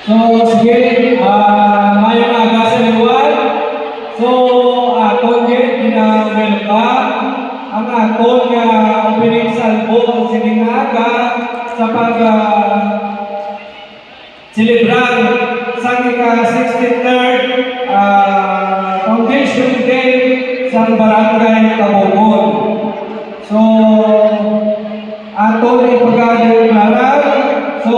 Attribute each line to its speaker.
Speaker 1: So, sige, mayong aga sa liwan. So, akong din, welcome. Ang akong opening salvo ang sining aga sa celebrar sa ika-63rd Foundation Day sa Barangay Tabungon. So, atong ipag-declarar. So,